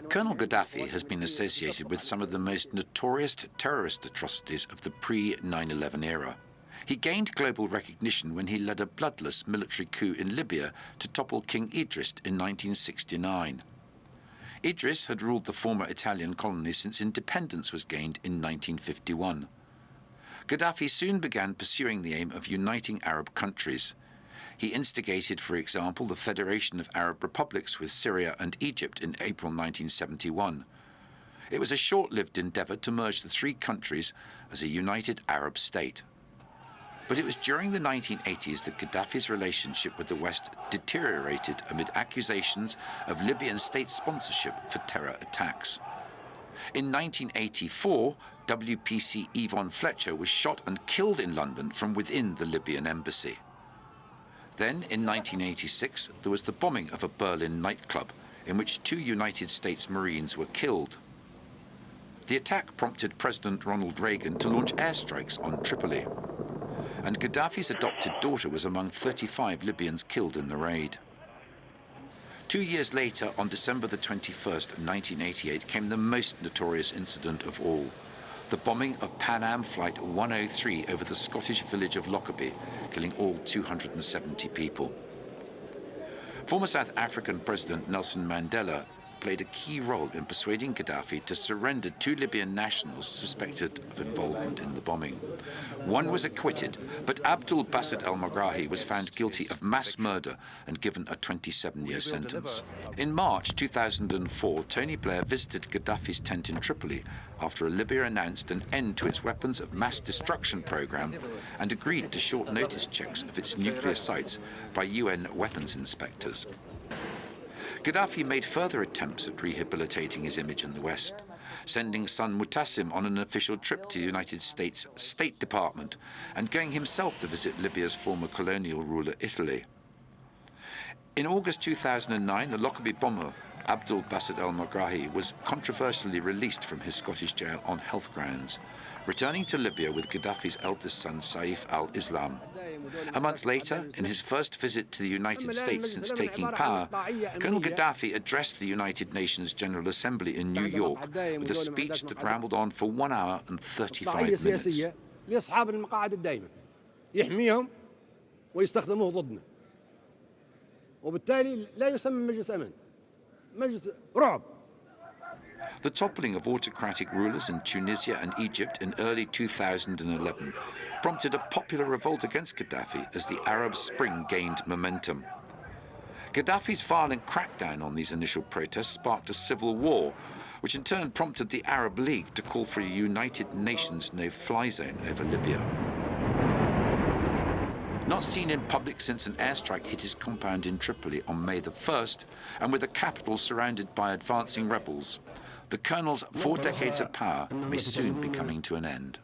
Colonel Gaddafi has been associated with some of the most notorious terrorist atrocities of the pre-9/11 era. He gained global recognition when he led a bloodless military coup in Libya to topple King Idris in 1969. Idris had ruled the former Italian colony since independence was gained in 1951. Gaddafi soon began pursuing the aim of uniting Arab countries. He instigated, for example, the Federation of Arab Republics with Syria and Egypt in April 1971. It was a short-lived endeavour to merge the three countries as a united Arab state. But it was during the 1980s that Gaddafi's relationship with the West deteriorated amid accusations of Libyan state sponsorship for terror attacks. In 1984, WPC Yvonne Fletcher was shot and killed in London from within the Libyan embassy. Then, in 1986, there was the bombing of a Berlin nightclub in which 2 United States Marines were killed. The attack prompted President Ronald Reagan to launch airstrikes on Tripoli, and Gaddafi's adopted daughter was among 35 Libyans killed in the raid. 2 years later, on December the 21st, 1988, came the most notorious incident of all, the bombing of Pan Am Flight 103 over the Scottish village of Lockerbie, killing all 270 people. Former South African President Nelson Mandela played a key role in persuading Gaddafi to surrender 2 Libyan nationals suspected of involvement in the bombing. One was acquitted, but Abdul Basit al-Megrahi was found guilty of mass murder and given a 27-year sentence. In March 2004, Tony Blair visited Gaddafi's tent in Tripoli after Libya announced an end to its weapons of mass destruction program and agreed to short notice checks of its nuclear sites by UN weapons inspectors. Gaddafi made further attempts at rehabilitating his image in the West, sending son Mutassim on an official trip to the United States State Department and going himself to visit Libya's former colonial ruler, Italy. In August 2009, the Lockerbie bomber, Abdul Basit al-Megrahi, was controversially released from his Scottish jail on health grounds, returning to Libya with Gaddafi's eldest son, Saif al-Islam. A month later, in his first visit to the United States since taking power, Colonel Gaddafi addressed the United Nations General Assembly in New York with a speech that rambled on for 1 hour and 35 minutes. لأصحاب المقاعد الدائمة يحميهم ويستخدموه ضدنا وبالتالي لا يسمى مجلس أمن مجلس رعب. The toppling of autocratic rulers in Tunisia and Egypt in early 2011 prompted a popular revolt against Gaddafi as the Arab Spring gained momentum. Gaddafi's violent crackdown on these initial protests sparked a civil war, which in turn prompted the Arab League to call for a United Nations no-fly zone over Libya. Not seen in public since an airstrike hit his compound in Tripoli on May the 1st, and with the capital surrounded by advancing rebels, the colonel's 4 decades of power may soon be coming to an end.